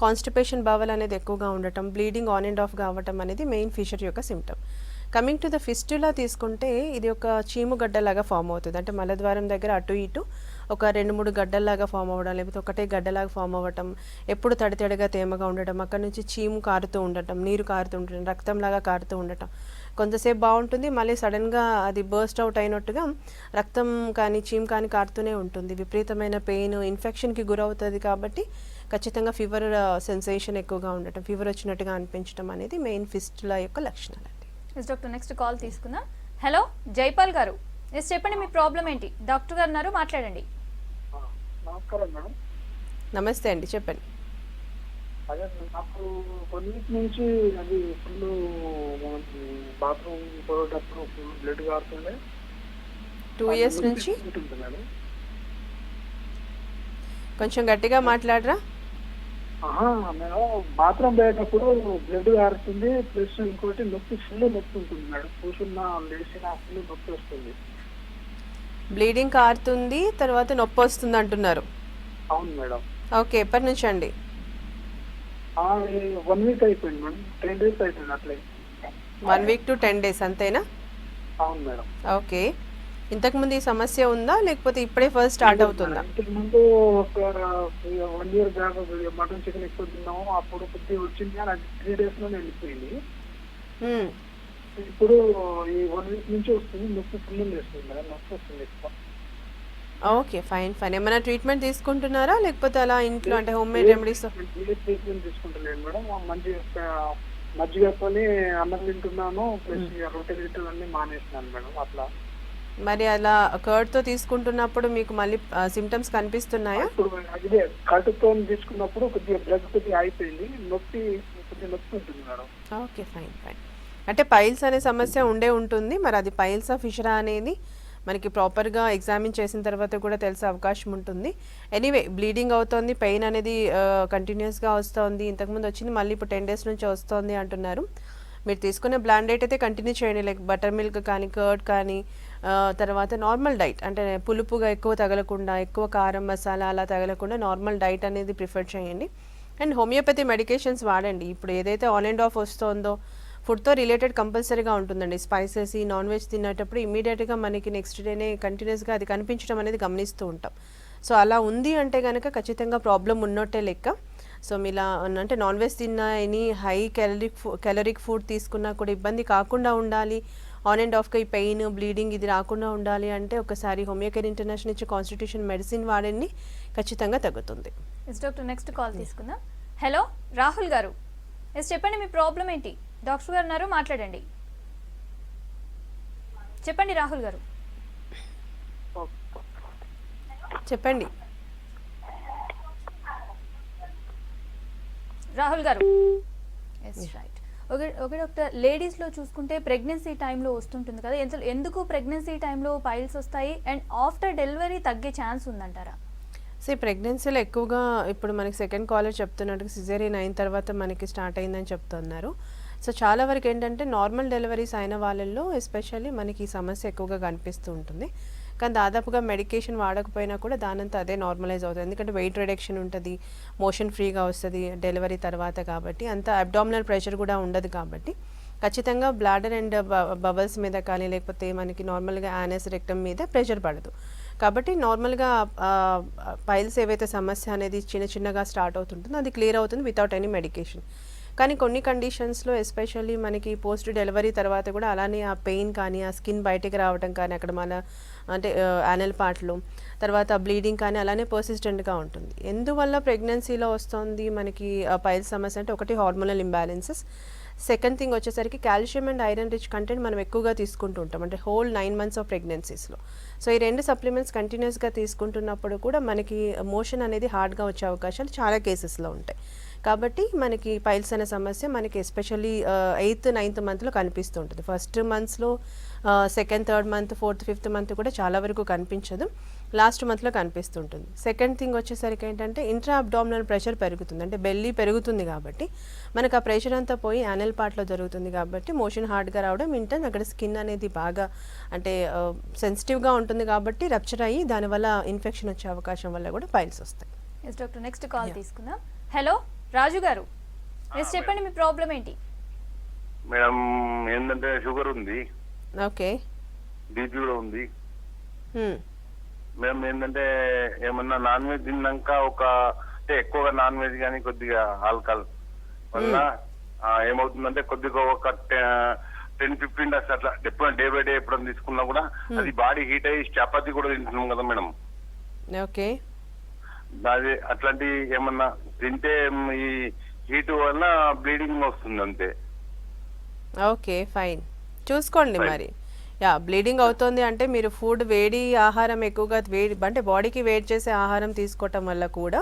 కాన్స్టిపేషన్ బవల్ అనేది ఎక్కువగా ఉండటం, బ్లీడింగ్ ఆన్ అండ్ ఆఫ్గా అవ్వటం అనేది మెయిన్ ఫిషర్ యొక్క symptom. Coming to the fistula తీసుకుంటే ఇది ఒక చీము గడ్డలాగా ఫామ్ అవుతుంది. అంటే మలద్వారం దగ్గర అటు ఇటు ఒక 2-3 గడ్డల్లాగా ఫామ్ అవ్వడం, లేకపోతే ఒకటే గడ్డలాగా ఫామ్ అవ్వటం, ఎప్పుడు తడితడిగా తేమగా ఉండటం, అక్కడ నుంచి చీము కారుతూ ఉండటం, నీరు కారుతూ ఉండటం, రక్తంలాగా కారుతూ ఉండటం. కొంతసేపు బాగుంటుంది, మళ్ళీ సడన్గా అది బర్స్ట్ అవుట్ అయినట్టుగా రక్తం కానీ చీము కానీ కారుతూనే ఉంటుంది. విపరీతమైన పెయిన్, ఇన్ఫెక్షన్కి గురవుతుంది కాబట్టి ఖచ్చితంగా ఫీవర్ సెన్సేషన్ ఎక్కువగా ఉండటం, ఫీవర్ వచ్చినట్టుగా అనిపించడం అనేది మెయిన్ ఫిస్టులా యొక్క లక్షణాలు అండి. ఎస్ డాక్టర్, నెక్స్ట్ కాల్ తీసుకుందాం. హలో జైపాల్ గారు, ఎస్ చెప్పండి మీ ప్రాబ్లం ఏంటి? డాక్టర్ గారు ఉన్నారు, మాట్లాడండి. నమస్కారం మేడం. నమస్తే అండి, చెప్పండి. అదే నాకు కొన్ని వీక్ నుంచి అది ఫుల్ బాత్రూమ్ పోయేటప్పుడు ఫుల్ బ్లడ్ కారుతుండే. 2 years నుంచి ఉంటుంది మేడం. కొంచెం గట్టిగా మాట్లాడరా? నేను బాత్రూమ్ పోయేటప్పుడు బ్లడ్ కారుతుంది, ప్లస్ ఇంకోటి నొప్పి, ఫుల్ నొప్పి ఉంటుంది మేడం. కూర్చున్నా లేచినా ఫుల్ నొప్పి వస్తుంది. బ్లీడింగ్ కారుతుంది, తర్వాత నొప్పి వస్తుంది అంటున్నారు. అవును మేడం. ఓకే, ఎప్పటి నుంచి అండి? 1 week అయిపోయింది మేడం. 10 days అయిపోయింది అట్లే. 1 week to 10 days అంతేనా? అవును మేడం. ఓకే, ఇంతకుముందు ఈ సమస్య ఉందా లేకపోతే ఇప్పుడే ఫస్ట్ స్టార్ట్ అవుతుందా? ఇంతకుముందు ఒక 1 year బ్యాక్ మటన్ చికెన్ ఎక్కువ తిన్నాము, అప్పుడు కొద్దిగా వచ్చింది కానీ అది 3 days లోనే వెళ్ళిపోయింది. ఇప్పుడు ఈ 1 week నుంచి వస్తుంది, నొప్పి ఫుల్ వేస్తుంది మేడం, నొప్పి వస్తుంది ఎక్కువ. Okay, fine. ఏమైనా ట్రీట్మెంట్ తీసుకుంటున్నారా లేకపోతే అలా ఇంట్లో అంటే హోమ్ మేడ్ రెమెడీస్? ట్రీట్మెంట్ తీసుకుంటున్నాను మేడం. మజ్జిగతోని అన్నం తింటున్నాను, ప్లస్ రొట్టె తింటున్నాను, అన్ని మానేస్తున్నాను మేడం. అట్లా మరి అలా కర్డ్తో తీసుకుంటున్నప్పుడు మీకు మళ్ళీ సిమ్టమ్స్ కనిపిస్తున్నాయా? ఇప్పుడు అదే కడుపుతో తీసుకున్నప్పుడు కొద్దిగా బ్లడ్ కొద్దిగా అయిపోయింది, కొద్దిగా నొప్పి ఉంటుంది మేడం. Okay, fine. అంటే పైల్స్ అనే సమస్య ఉండే ఉంటుంది. మరి అది పైల్సా ఫిషరా అనేది మనకి ప్రాపర్గా ఎగ్జామిన్ చేసిన తర్వాత కూడా తెలిసే అవకాశం ఉంటుంది. ఎనీవే, బ్లీడింగ్ అవుతోంది, పెయిన్ అనేది కంటిన్యూస్గా వస్తుంది, ఇంతకుముందు వచ్చింది, మళ్ళీ ఇప్పుడు 10 days నుంచి వస్తుంది అంటున్నారు. మీరు తీసుకునే బ్లాండ్ డైట్ అయితే కంటిన్యూ చేయండి, లైక్ బటర్ మిల్క్ కానీ, కర్డ్ కానీ, తర్వాత నార్మల్ డైట్ అంటే పులుపుగా ఎక్కువ తగలకుండా, ఎక్కువ కారం మసాలా అలా తగలకుండా నార్మల్ డైట్ అనేది ప్రిఫర్ చేయండి. అండ్ హోమియోపతి మెడికేషన్స్ వాడండి. ఇప్పుడు ఏదైతే ఆన్ అండ్ ఆఫ్ వస్తుందో ఫుడ్తో రిలేటెడ్ కంపల్సరీగా ఉంటుందండి. స్పైసెస్, నాన్ వెజ్ తినేటప్పుడు ఇమీడియట్గా మనకి నెక్స్ట్ డేనే కంటిన్యూస్గా అది కనిపించడం అనేది గమనిస్తూ ఉంటాం. సో అలా ఉంది అంటే కనుక ఖచ్చితంగా ప్రాబ్లం ఉన్నట్టే లెక్క. సో ఇలా అంటే నాన్ వెజ్ తిన్నా ఎనీ హై క్యాలరిక్ ఫుడ్ తీసుకున్నా కూడా ఇబ్బంది కాకుండా ఉండాలి, ఆన్ అండ్ ఆఫ్గా ఈ పెయిన్ బ్లీడింగ్ ఇది రాకుండా ఉండాలి అంటే ఒకసారి హోమియోకేర్ ఇంటర్నేషనల్ ఇచ్చే కాన్స్టిట్యూషన్ మెడిసిన్ వాడండి, ఖచ్చితంగా తగ్గుతుంది. ఎస్ డాక్టర్, నెక్స్ట్ కాల్ తీసుకుందాం. హలో రాహుల్ గారు, ఎస్ చెప్పండి మీ ప్రాబ్లం ఏంటి? డాక్టర్ గారు ఉన్నారు, మాట్లాడండి. చెప్పండి రాహుల్ గారు. చెప్పండి రాహుల్ గారు. Yes right. ఓకే డాక్టర్, లేడీస్లో చూసుకుంటే ప్రెగ్నెన్సీ టైంలో వస్తుంటుంది కదా, ఎందుకు ప్రెగ్నెన్సీ టైంలో పైల్స్ వస్తాయి అండ్ ఆఫ్టర్ డెలివరీ తగ్గే ఛాన్స్ ఉందంటారా? సో ప్రెగ్నెన్సీలో ఎక్కువగా ఇప్పుడు మనకి సెకండ్ కాలర్ చెప్తున్నట్టుగా సిజేరియన్ అయిన తర్వాత మనకి స్టార్ట్ అయిందని చెప్తున్నారు. సో చాలా వరకు ఏంటంటే నార్మల్ డెలివరీస్ అయిన వాళ్ళల్లో ఎస్పెషల్లీ మనకి ఈ సమస్య ఎక్కువగా కనిపిస్తూ ఉంటుంది. కానీ దాదాపుగా మెడికేషన్ వాడకపోయినా కూడా దానంతా అదే నార్మలైజ్ అవుతుంది, ఎందుకంటే వెయిట్ రిడక్షన్ ఉంటుంది, మోషన్ ఫ్రీగా వస్తుంది డెలివరీ తర్వాత, కాబట్టి అంత అబ్డామినల్ ప్రెషర్ కూడా ఉండదు. కాబట్టి ఖచ్చితంగా బ్లాడర్ అండ్ బబల్స్ మీద కానీ లేకపోతే మనకి నార్మల్గా యానస్ రెక్టమ్ మీద ప్రెషర్ పడదు. కాబట్టి నార్మల్గా పైల్స్ ఏవైతే సమస్య అనేది చిన్నగా స్టార్ట్ అవుతుంటుందో అది క్లియర్ అవుతుంది వితౌట్ ఎనీ మెడికేషన్. కానీ కొన్ని కండిషన్స్లో ఎస్పెషల్లీ మనకి పోస్ట్ డెలివరీ తర్వాత కూడా అలానే ఆ పెయిన్ కానీ ఆ స్కిన్ బయటికి రావడం కానీ అక్కడ మన అంటే యానల్ పార్ట్లో తర్వాత బ్లీడింగ్ కానీ అలానే పర్సిస్టెంట్గా ఉంటుంది. ఎందువల్ల ప్రెగ్నెన్సీలో వస్తుంది మనకి పైల్స్ సమస్య అంటే ఒకటి హార్మోనల్ ఇంబ్యాలెన్సెస్, సెకండ్ థింగ్ వచ్చేసరికి calcium and iron rich content మనం ఎక్కువగా తీసుకుంటూ ఉంటాం అంటే హోల్ 9 months ఆఫ్ ప్రెగ్నెన్సీస్లో. సో ఈ 2 సప్లిమెంట్స్ కంటిన్యూస్గా తీసుకుంటున్నప్పుడు కూడా మనకి మోషన్ అనేది హార్డ్గా వచ్చే అవకాశాలు చాలా కేసెస్లో ఉంటాయి. కాబట్టి మనకి పైల్స్ అనే సమస్య మనకి ఎస్పెషల్లీ 8th, 9th monthలో కనిపిస్తూ ఉంటుంది. ఫస్ట్ మంత్స్లో, second, third month, fourth, fifth month కూడా చాలా వరకు కనిపించదు, లాస్ట్ మంత్లో కనిపిస్తుంటుంది. సెకండ్ థింగ్ వచ్చేసరికి ఏంటంటే ఇంట్రా అబ్డామినల్ ప్రెషర్ పెరుగుతుంది, అంటే బెల్లీ పెరుగుతుంది కాబట్టి మనకు ఆ ప్రెషర్ అంతా పోయి యానల్ పార్ట్లో జరుగుతుంది కాబట్టి మోషన్ హార్డ్గా రావడం, ఇంటర్న్ అక్కడ స్కిన్ అనేది బాగా అంటే సెన్సిటివ్గా ఉంటుంది కాబట్టి రప్చర్ అయ్యి దానివల్ల ఇన్ఫెక్షన్ వచ్చే అవకాశం వల్ల కూడా పైల్స్ వస్తాయి. ఎస్ డాక్టర్, నెక్స్ట్ కాల్ తీసుకుందాం. హలో రాజు గారు, ఎస్ చెప్పండి మీ ప్రాబ్లం ఏంటి? మేడం ఏంటంటే షుగర్ ఉంది, ఓకే, బీపీ కూడా ఉంది మేడం. ఏంటంటే ఏమన్నా నాన్ వెజ్ తిన్నాక అంటే ఎక్కువగా నాన్ వెజ్ కానీ కొద్దిగా ఆల్కహాల్ వల్ల ఏమవుతుందంటే కొద్దిగా ఒక 10-15 days అట్లా ఎప్పుడైనా డే బై డే ఎప్పుడైనా తీసుకున్నా కూడా అది బాడీ హీట్ అయ్యి చపాతీ కూడా తింటున్నాం కదా మేడం. ఓకే, అది అట్లాంటి ఏమన్నా తింటే ఈ హీట్ వల్ల బ్లీడింగ్ వస్తుంది అంతే. ఓకే ఫైన్, చూసుకోండి మరి. బ్లీడింగ్ అవుతుంది అంటే మీరు ఫుడ్ వేడి ఆహారం ఎక్కువగా అంటే బాడీకి వేడి చేసే ఆహారం తీసుకోవటం వల్ల కూడా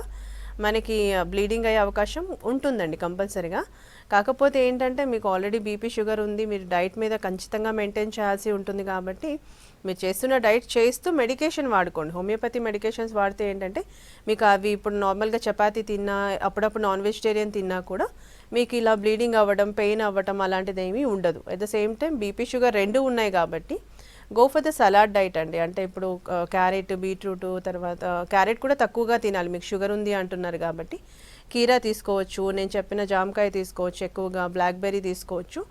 మనకి బ్లీడింగ్ అయ్యే అవకాశం ఉంటుందండి కంపల్సరీగా. కాకపోతే ఏంటంటే మీకు ఆల్రెడీ బీపీ షుగర్ ఉంది, మీరు డైట్ మీద ఖచ్చితంగా మెయింటైన్ చేయాల్సి ఉంటుంది. కాబట్టి మీరు చేస్తున్న డైట్ చేస్తూ మెడికేషన్ వాడుకోండి. హోమియోపతి మెడికేషన్స్ వాడితే ఏంటంటే మీకు అవి ఇప్పుడు నార్మల్గా చపాతీ తిన్నా, అప్పుడప్పుడు నాన్ వెజిటేరియన్ తిన్నా కూడా మీకు ఇలా బ్లీడింగ్ అవ్వడం, పెయిన్ అవ్వడం అలాంటిది ఏమీ ఉండదు. At the same time BP sugar 2 ఉన్నాయి కాబట్టి go for the salad diet అండి. అంటే ఇప్పుడు క్యారెట్, బీట్రూట్, తర్వాత క్యారెట్ కూడా తక్కువగా తినాలి, మీకు షుగర్ ఉంది అంటున్నారు కాబట్టి కీరా తీసుకోవచ్చు, నేను చెప్పిన జామకాయ తీసుకోవచ్చు, ఎక్కువగా బ్లాక్బెర్రీ తీసుకోవచ్చు.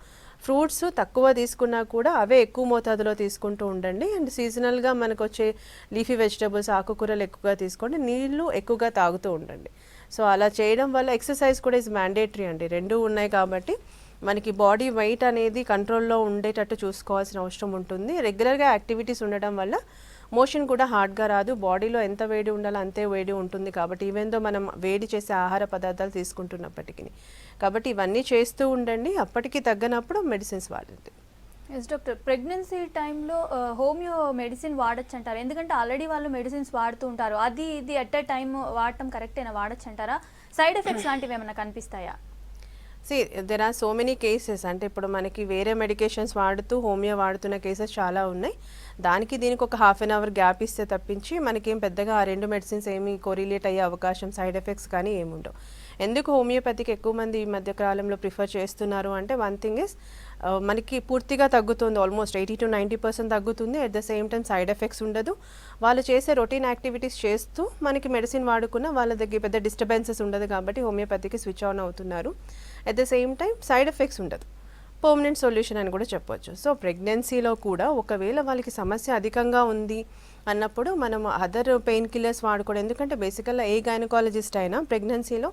ఫ్రూట్స్ తక్కువ తీసుకున్నా కూడా అవే ఎక్కువ మోతాదులో తీసుకుంటూ ఉండండి. అండ్ సీజనల్గా మనకు వచ్చే లీఫీ వెజిటబుల్స్, ఆకుకూరలు ఎక్కువగా తీసుకోండి, నీళ్లు ఎక్కువగా తాగుతూ ఉండండి. సో అలా చేయడం వల్ల ఎక్సర్సైజ్ కూడా ఇస్ మ్యాండేటరీ అండి. 2 ఉన్నాయి కాబట్టి మనకి బాడీ వెయిట్ అనేది కంట్రోల్లో ఉండేటట్టు చూసుకోవాల్సిన అవసరం ఉంటుంది. రెగ్యులర్గా యాక్టివిటీస్ ఉండడం వల్ల మోషన్ కూడా హార్డ్గా రాదు, బాడీలో ఎంత వేడి ఉండాలో అంతే వేడి ఉంటుంది. కాబట్టి ఈవెన్ దో మనం వేడి చేసే ఆహార పదార్థాలు తీసుకుంటున్నప్పటికీ, కాబట్టి ఇవన్నీ చేస్తూ ఉండండి. అప్పటికి తగ్గనప్పుడు మెడిసిన్స్ వాడండి. ఎస్ డాక్టర్, ప్రెగ్నెన్సీ టైంలో హోమియో మెడిసిన్ వాడచ్చు అంటారా? ఎందుకంటే ఆల్రెడీ వాళ్ళు మెడిసిన్స్ వాడుతూ ఉంటారు, అది ఇది ఎట్ అ టైం వాడటం కరెక్టేనా, వాడచ్చు అంటారా? సైడ్ ఎఫెక్ట్స్ లాంటివి ఏమైనా కనిపిస్తాయా? There are so many cases. అంటే ఇప్పుడు మనకి వేరే మెడికేషన్స్ వాడుతూ హోమియో వాడుతున్న కేసెస్ చాలా ఉన్నాయి. దానికి దీనికి ఒక 1/2 hour గ్యాప్ ఇస్తే తప్పించి మనకేం పెద్దగా ఆ 2 మెడిసిన్స్ ఏమీ కోరిలేట్ అయ్యే అవకాశం, సైడ్ ఎఫెక్ట్స్ కానీ ఏముండవు. ఎందుకు హోమియోపతికి ఎక్కువ మంది ఈ మధ్య కాలంలో ప్రిఫర్ చేస్తున్నారు అంటే, వన్ థింగ్ ఇస్ మనకి పూర్తిగా తగ్గుతుంది, ఆల్మోస్ట్ 80-90% తగ్గుతుంది. At the same time side effects ఉండదు. వాళ్ళు చేసే రొటీన్ యాక్టివిటీస్ చేస్తూ మనకి మెడిసిన్ వాడుకున్న వాళ్ళ దగ్గర పెద్ద డిస్టర్బెన్సెస్ ఉండదు కాబట్టి హోమియోపతికి స్విచ్ ఆన్ అవుతున్నారు. At the same time side effects ఉండదు, పర్మనెంట్ సొల్యూషన్ అని కూడా చెప్పొచ్చు. సో ప్రెగ్నెన్సీలో కూడా ఒకవేళ వాళ్ళకి సమస్య అధికంగా ఉంది అన్నప్పుడు మనం అదర్ పెయిన్ కిల్లర్స్ వాడుకోవడం. ఎందుకంటే బేసికల్గా ఏ గైనకాలజిస్ట్ అయినా ప్రెగ్నెన్సీలో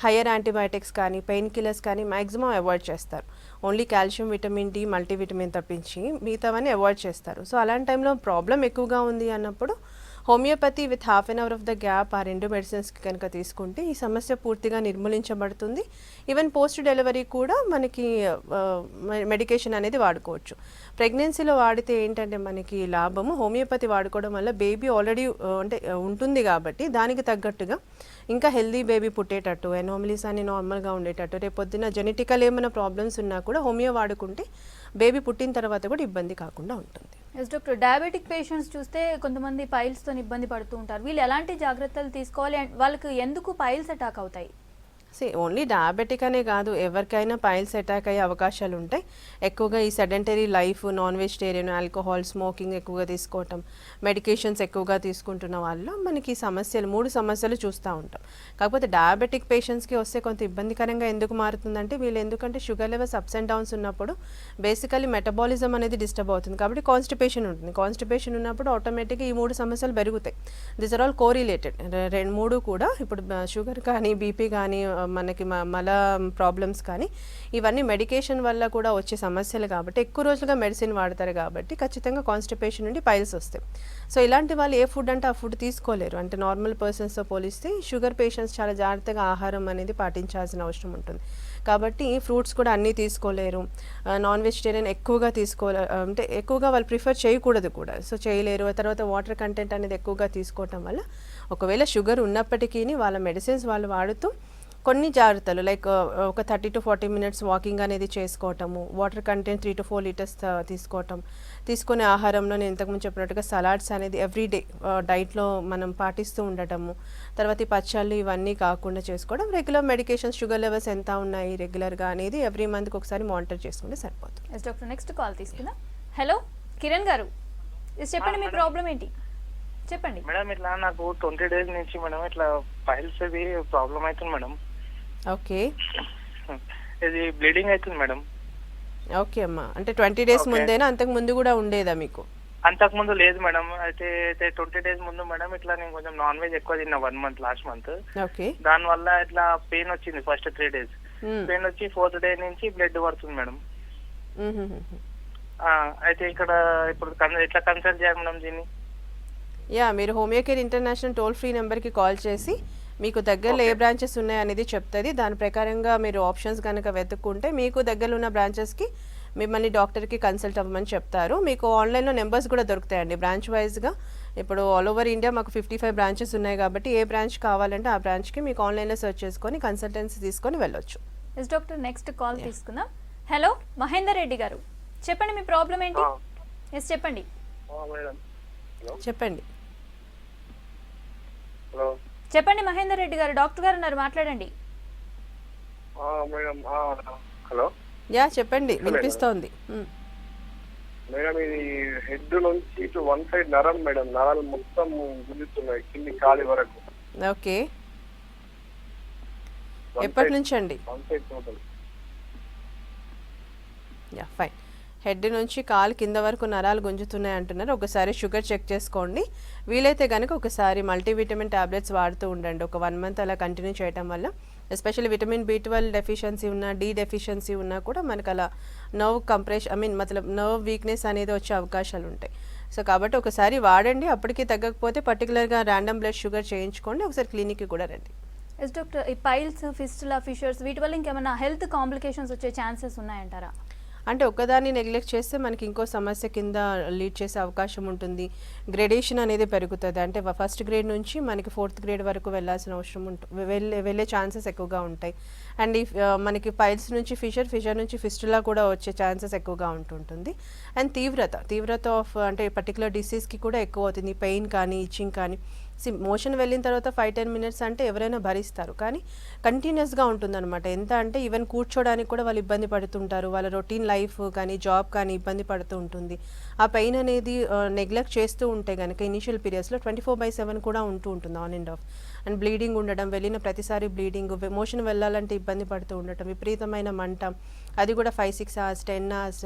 హయ్యర్ యాంటీబయాటిక్స్ కానీ పెయిన్ కిల్లర్స్ కానీ మ్యాక్సిమం అవాయిడ్ చేస్తారు. Only calcium, vitamin D, multivitamin తప్పించి మిగతావన్నీ అవాయిడ్ చేస్తారు. సో అలాంటి టైంలో ప్రాబ్లం ఎక్కువగా ఉంది అన్నప్పుడు homeopathy with half an hour of the gap ఆ 2 మెడిసిన్స్కి కనుక తీసుకుంటే ఈ సమస్య పూర్తిగా నిర్మూలించబడుతుంది. ఈవెన్ పోస్ట్ డెలివరీ కూడా మనకి మెడికేషన్ అనేది వాడుకోవచ్చు. ప్రెగ్నెన్సీలో వాడితే ఏంటంటే మనకి లాభము, హోమియోపతి వాడుకోవడం వల్ల బేబీ ఆల్రెడీ అంటే ఉంటుంది కాబట్టి దానికి తగ్గట్టుగా ఇంకా హెల్దీ బేబీ పుట్టేటట్టు, ఎనామలీస్ అన్ని నార్మల్గా ఉండేటట్టు, రేపు పొద్దున్న జెనెటికల్ ఏమైనా ప్రాబ్లమ్స్ ఉన్నా కూడా హోమియో వాడుకుంటే బేబీ పుట్టిన తర్వాత కూడా ఇబ్బంది కాకుండా ఉంటుంది. ఎస్ డాక్టర్, డయాబెటిక్ పేషెంట్స్ చూస్తే కొంతమంది పైల్స్తో ఇబ్బంది పడుతూ ఉంటారు. వీళ్ళు ఎలాంటి జాగ్రత్తలు తీసుకోవాలి అండ్ వాళ్ళకి ఎందుకు పైల్స్ అటాక్ అవుతాయి? ఓన్లీ డయాబెటిక్ అనే కాదు, ఎవరికైనా పైల్స్ అటాక్ అయ్యే అవకాశాలు ఉంటాయి. ఎక్కువగా ఈ sedentary life, non vegetarian, alcohol, smoking ఎక్కువగా తీసుకోవటం, మెడికేషన్స్ ఎక్కువగా తీసుకుంటున్న వాళ్ళు మనకి సమస్యలు 3 సమస్యలు చూస్తూ ఉంటాం. కాకపోతే డయాబెటిక్ పేషెంట్స్కి వస్తే కొంత ఇబ్బందికరంగా ఎందుకు మారుతుందంటే వీళ్ళు ఎందుకంటే sugar levels ups and downs ఉన్నప్పుడు బేసికలీ మెటబాలిజం అనేది డిస్టర్బ్ అవుతుంది కాబట్టి కాన్స్టిపేషన్ ఉంటుంది. కాన్స్టిపేషన్ ఉన్నప్పుడు ఆటోమేటిక్గా ఈ 3 సమస్యలు పెరుగుతాయి. This are all correlated. 3 కూడా ఇప్పుడు షుగర్ కానీ, బీపీ కానీ, మనకి మల ప్రాబ్లమ్స్ కానీ ఇవన్నీ మెడికేషన్ వల్ల కూడా వచ్చే సమస్యలు కాబట్టి ఎక్కువ రోజులుగా మెడిసిన్ వాడతారు కాబట్టి ఖచ్చితంగా కాన్స్టిపేషన్ నుండి పైల్స్ వస్తాయి. సో ఇలాంటి వాళ్ళు ఏ ఫుడ్ అంటే ఆ ఫుడ్ తీసుకోలేరు. అంటే నార్మల్ పర్సన్స్తో పోలిస్తే షుగర్ పేషెంట్స్ చాలా జాగ్రత్తగా ఆహారం అనేది పాటించాల్సిన అవసరం ఉంటుంది. కాబట్టి ఫ్రూట్స్ కూడా అన్నీ తీసుకోలేరు. నాన్ వెజిటేరియన్ ఎక్కువగా అంటే ఎక్కువగా వాళ్ళు ప్రిఫర్ చేయకూడదు కూడా. సో చేయలేరు. తర్వాత వాటర్ కంటెంట్ అనేది ఎక్కువగా తీసుకోవటం వల్ల ఒకవేళ షుగర్ ఉన్నప్పటికీ వాళ్ళ మెడిసిన్స్ వాళ్ళు వాడుతూ కొన్ని జాగ్రత్తలు లైక్ ఒక 30 to 40 minutes వాకింగ్ అనేది చేసుకోవటము, వాటర్ కంటెంట్ 3 to 4 liters తీసుకోవటం, తీసుకునే ఆహారంలో నేను ఇంతకుముందు చెప్పినట్టుగా సలాడ్స్ అనేది ఎవ్రీడే డైట్లో మనం పాటిస్తూ ఉండటము, తర్వాత ఈ పచ్చళ్ళు ఇవన్నీ కాకుండా చేసుకోవడం, రెగ్యులర్ మెడికేషన్స్ షుగర్ లెవెల్స్ ఎంత ఉన్నాయి రెగ్యులర్గా అనేది ఎవ్రీ మంత్కి ఒకసారి మానిటర్ చేసుకుంటే సరిపోతుంది. ఎస్ డాక్టర్, నెక్స్ట్ కాల్ తీసుకుందాం. హలో కిరణ్ గారు, చెప్పండి మీ ప్రాబ్లం ఏంటి? చెప్పండి మేడం. ఇట్లా నాకు 20 days నుంచి మేడం ఇట్లా పైల్స్ అది ప్రాబ్లం అవుతుంది మేడం. ఓకే, ఇది బ్లీడింగ్ అవుతుంది మేడం. ఓకే అమ్మా, అంటే 20 days ముందేనా, అంతకు ముందు కూడా ఉండేదా మీకు? అంతకు ముందు లేదు మేడం. అయితే 20 days ముందు మేడం ఇట్లా నేను కొంచెం నాన్ వెజ్ ఎక్కువ తిన్నా 1 month లాస్ట్ మంత్. ఓకే, దాని వల్ల ఇట్లా పెయిన్ వచ్చింది ఫస్ట్ 3 days. పెయిన్ వచ్చి 4th day నుంచి బ్లడ్ పడుతుంది మేడం. అయితే ఇక్కడ ఇప్పుడు ఎట్లా కన్సల్ట్ చేయాలి మేడం దీన్ని? మీరు homeo care international toll free నెంబర్కి కాల్ చేసి మీకు దగ్గరలో ఏ బ్రాంచెస్ ఉన్నాయనేది చెప్తుంది. దాని ప్రకారంగా మీరు ఆప్షన్స్ కనుక వెతుక్కుంటే మీకు దగ్గరలో ఉన్న బ్రాంచెస్కి మిమ్మల్ని డాక్టర్కి కన్సల్ట్ అవ్వమని చెప్తారు. మీకు ఆన్లైన్లో నెంబర్స్ కూడా దొరుకుతాయండి బ్రాంచ్ వైజ్గా. ఇప్పుడు ఆల్ ఓవర్ ఇండియా మాకు 55 బ్రాంచెస్ ఉన్నాయి కాబట్టి ఏ బ్రాంచ్ కావాలంటే ఆ బ్రాంచ్కి మీకు ఆన్లైన్లో సెర్చ్ చేసుకొని కన్సల్టెన్సీ తీసుకొని వెళ్ళొచ్చు. ఎస్ డాక్టర్, నెక్స్ట్ కాల్ తీసుకుందాం. హలో మహేందర్ రెడ్డి గారు, చెప్పండి మీ ప్రాబ్లం ఏంటి? ఎస్ చెప్పండి. చెప్పండి. చెప్పండి మహేందర్ రెడ్డి గారు, డాక్టర్ గారు ఉన్నారు, మాట్లాడండి. హలో, చెప్పండి, వినిపిస్తోంది. మేడం ఇది హెడ్ నుంచి ఇటు 1 side నరం మేడం, నరాలు మొత్తం గుంజుతున్నాయి కింది కాలి వరకు. ఓకే, ఎప్పటి నుంచి అండి? 1 side టోటల్. ఫైన్. హెడ్ నుంచి కాలు కింద వరకు నరాలు గుంజుతున్నాయి అంటున్నారు. ఒకసారి షుగర్ చెక్ చేసుకోండి. వీలైతే కనుక ఒకసారి మల్టీవిటమిన్ టాబ్లెట్స్ వాడుతూ ఉండండి. ఒక 1 month అలా కంటిన్యూ చేయడం వల్ల ఎస్పెషల్లీ విటమిన్ B12 డెఫిషియన్సీ ఉన్నా, డి డెఫిషియన్సీ ఉన్నా కూడా మనకు అలా నర్వ్ కంప్రెషన్ నర్వ్ వీక్నెస్ అనేది వచ్చే అవకాశాలు ఉంటాయి. సో కాబట్టి ఒకసారి వాడండి. అప్పటికి తగ్గకపోతే పర్టికులర్గా ర్యాండమ్ బ్లడ్ షుగర్ చేయించుకోండి. ఒకసారి క్లినిక్కి కూడా రండి. ఎస్ డాక్టర్, ఈ పైల్స్, ఫిస్టులా, ఫిషర్స్ వీటి వల్ల ఇంకేమైనా హెల్త్ కాంప్లికేషన్స్ వచ్చే ఛాన్సెస్ ఉన్నాయంటారా? అంటే ఒకదాన్ని నెగ్లెక్ట్ చేస్తే మనకి ఇంకో సమస్య కింద లీడ్ చేసే అవకాశం ఉంటుంది. గ్రేడేషన్ అనేది పెరుగుతుంది. అంటే 1st grade నుంచి మనకి 4th grade వరకు వెళ్ళాల్సిన అవసరం వెళ్ళే ఛాన్సెస్ ఎక్కువగా ఉంటాయి. అండ్ ఈ మనకి పైల్స్ నుంచి ఫిషర్ నుంచి ఫిస్టులా కూడా వచ్చే ఛాన్సెస్ ఎక్కువగా ఉంటుంటుంది. అండ్ తీవ్రత ఆఫ్ అంటే పర్టికులర్ డిసీజ్కి కూడా ఎక్కువ అవుతుంది. పెయిన్ కానీ, ఇచ్చింగ్ కానీ. మోషన్ వెళ్ళిన తర్వాత 5-10 minutes అంటే ఎవరైనా భరిస్తారు, కానీ కంటిన్యూస్గా ఉంటుందన్నమాట. ఎంత అంటే ఈవెన్ కూర్చోడానికి కూడా వాళ్ళు ఇబ్బంది పడుతుంటారు. వాళ్ళ రొటీన్ లైఫ్ కానీ, జాబ్ కానీ ఇబ్బంది పడుతూ ఉంటుంది. ఆ పెయిన్ అనేది నెగ్లెక్ట్ చేస్తూ ఉంటే కనుక ఇనిషియల్ పీరియడ్స్లో 24/7 కూడా ఉంటుంది on and of. And bleeding ఉండడం, వెళ్ళిన ప్రతిసారి బ్లీడింగ్, మోషన్ వెళ్ళాలంటే ఇబ్బంది పడుతూ ఉండటం, విపరీతమైన మంట, అది కూడా 5-6 hours, 10 hours,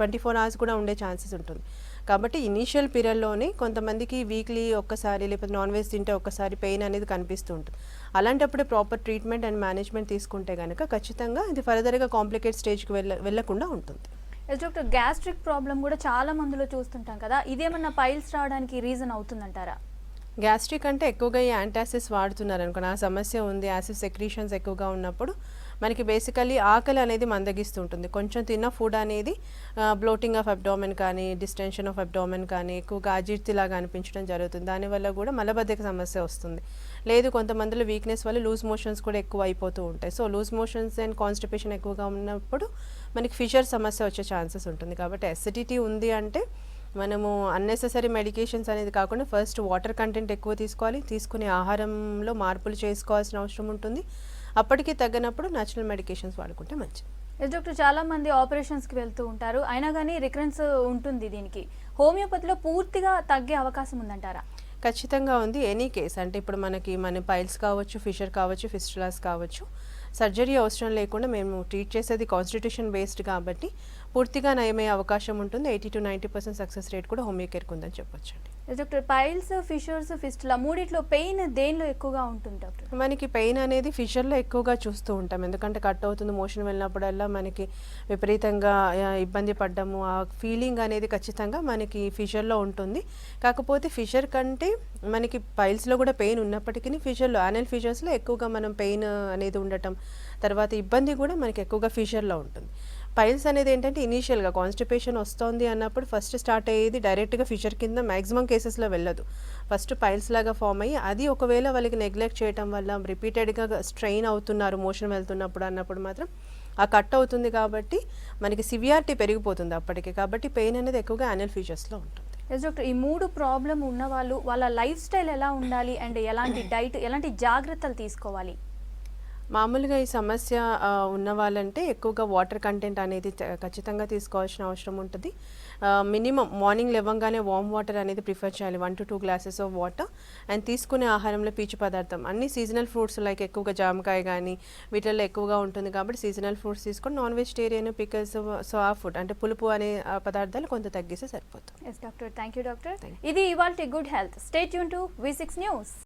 24 hours కూడా ఉండే ఛాన్సెస్ ఉంటుంది. కాబట్టి ఇనీషియల్ పీరియడ్లోనే కొంతమందికి వీక్లీ ఒక్కసారి లేకపోతే నాన్ వెజ్ తింటే ఒక్కసారి పెయిన్ అనేది కనిపిస్తూ ఉంటుంది. అలాంటప్పుడు ప్రాపర్ ట్రీట్మెంట్ అండ్ మేనేజ్మెంట్ తీసుకుంటే కనుక ఖచ్చితంగా ఇది ఫర్దర్గా కాంప్లికేట్ స్టేజ్కి వెళ్ళకుండా ఉంటుంది. ఎస్ డాక్టర్, గ్యాస్ట్రిక్ ప్రాబ్లం కూడా చాలా మందిలో చూస్తుంటాం కదా, ఇదేమన్నా పైల్స్ రావడానికి రీజన్ అవుతుందంటారా? గ్యాస్ట్రిక్ అంటే ఎక్కువగా ఈ యాంటాసిడ్స్ వాడుతున్నారు అనుకోండి, ఆ సమస్య ఉంది, యాసిడ్ సెక్రీషన్స్ ఎక్కువగా ఉన్నప్పుడు మనకి బేసికలీ ఆకలి అనేది మందగిస్తూ ఉంటుంది. కొంచెం తిన్న ఫుడ్ అనేది బ్లోటింగ్ ఆఫ్ అబ్డామెన్ కానీ డిస్టెన్షన్ ఆఫ్ అబ్డామెన్ కానీ ఎక్కువగా అజీర్తిలాగా అనిపించడం జరుగుతుంది. దానివల్ల కూడా మలబద్ధక సమస్య వస్తుంది. లేదు కొంతమందిలో వీక్నెస్ వల్ల లూజ్ మోషన్స్ కూడా ఎక్కువ అయిపోతూ ఉంటాయి. So loose motions and constipation ఎక్కువగా ఉన్నప్పుడు మనకి ఫిషర్ సమస్య వచ్చే ఛాన్సెస్ ఉంటుంది. కాబట్టి అసిడిటీ ఉంది అంటే మనము అన్నెసెసరీ మెడికేషన్స్ అనేది కాకుండా ఫస్ట్ వాటర్ కంటెంట్ ఎక్కువ తీసుకోవాలి, తీసుకునే ఆహారంలో మార్పులు చేసుకోవాల్సిన అవసరం ఉంటుంది. అప్పటికి తగ్గనప్పుడు న్యాచురల్ మెడికేషన్స్ వాడుకుంటే మంచిది. ఎస్ డాక్టర్, చాలా మంది ఆపరేషన్స్కి వెళ్తూ ఉంటారు, అయినా కానీ రికరెన్స్ ఉంటుంది. దీనికి హోమియోపతిలో పూర్తిగా తగ్గే అవకాశం ఉందంటారా? ఖచ్చితంగా ఉంది. ఎనీ కేస్ అంటే ఇప్పుడు మన పైల్స్ కావచ్చు, ఫిషర్ కావచ్చు, ఫిస్టులాస్ కావచ్చు, సర్జరీ అవసరం లేకుండా మేము ట్రీట్ చేసేది కాన్స్టిట్యూషన్ బేస్డ్ కాబట్టి పూర్తిగా నయమయ్యే అవకాశం ఉంటుంది. 80 to 90% సక్సెస్ రేట్ కూడా హోమియో కేర్కి ఉందని చెప్పొచ్చండి. డాక్టర్, పైల్స్, ఫిషర్స్, ఫిస్టులా మూడిట్లో పెయిన్ దేనిలో ఎక్కువగా ఉంటుంది డాక్టర్? మనకి పెయిన్ అనేది ఫిషర్లో ఎక్కువగా చూస్తూ ఉంటాం. ఎందుకంటే కట్ అవుతుంది, మోషన్ వెళ్ళినప్పుడల్లా మనకి విపరీతంగా ఇబ్బంది పడ్డము, ఆ ఫీలింగ్ అనేది ఖచ్చితంగా మనకి ఫిషర్లో ఉంటుంది. కాకపోతే ఫిషర్ కంటే మనకి పైల్స్లో కూడా పెయిన్ ఉన్నప్పటికీ ఫిషర్లో యానల్ ఫిషర్స్లో ఎక్కువగా మనం పెయిన్ అనేది ఉండటం, తర్వాత ఇబ్బంది కూడా మనకి ఎక్కువగా ఫిషర్లో ఉంటుంది. పైల్స్ అనేది ఏంటంటే ఇనీషియల్గా కాన్స్టిపేషన్ వస్తుంది అన్నప్పుడు ఫస్ట్ స్టార్ట్ అయ్యేది డైరెక్ట్గా ఫిషర్ కింద మ్యాక్సిమం కేసెస్లో వెళ్ళదు. ఫస్ట్ పైల్స్ లాగా ఫామ్ అయ్యి అది ఒకవేళ వాళ్ళకి నెగ్లెక్ట్ చేయడం వల్ల రిపీటెడ్గా స్ట్రెయిన్ అవుతున్నారు మోషన్ వెళ్తున్నప్పుడు అన్నప్పుడు మాత్రం ఆ కట్ అవుతుంది. కాబట్టి మనకి సివియారిటీ పెరిగిపోతుంది అప్పటికి. కాబట్టి పెయిన్ అనేది ఎక్కువగా యానల్ ఫిషర్స్లో ఉంటుంది. ఎస్ డాక్టర్, ఈ మూడు ప్రాబ్లం ఉన్న వాళ్ళు వాళ్ళ లైఫ్ స్టైల్ ఎలా ఉండాలి అండ్ ఎలాంటి డైట్, ఎలాంటి జాగ్రత్తలు తీసుకోవాలి? మామూలుగా ఈ సమస్య ఉన్న వాళ్ళంటే ఎక్కువగా వాటర్ కంటెంట్ అనేది ఖచ్చితంగా తీసుకోవాల్సిన అవసరం ఉంటుంది. మినిమం మార్నింగ్ లేవగానే వామ్ వాటర్ అనేది ప్రిఫర్ చేయాలి, 1 to 2 glasses of water. And తీసుకునే ఆహారంలో పీచు పదార్థం అన్ని సీజనల్ ఫ్రూట్స్ లైక్ ఎక్కువగా జామకాయ కానీ వీటిల్లో ఎక్కువగా ఉంటుంది కాబట్టి సీజనల్ ఫ్రూట్స్ తీసుకొని నాన్ వెజిటేరియన్ పికల్స్, సో ఆ ఫుడ్ అంటే పులుపు అనే పదార్థాలు కొంత తగ్గిస్తే సరిపోతుంది. Yes doctor, thank you doctor. ఇది ఇవాల్టి good health. Stay tune to V6 news.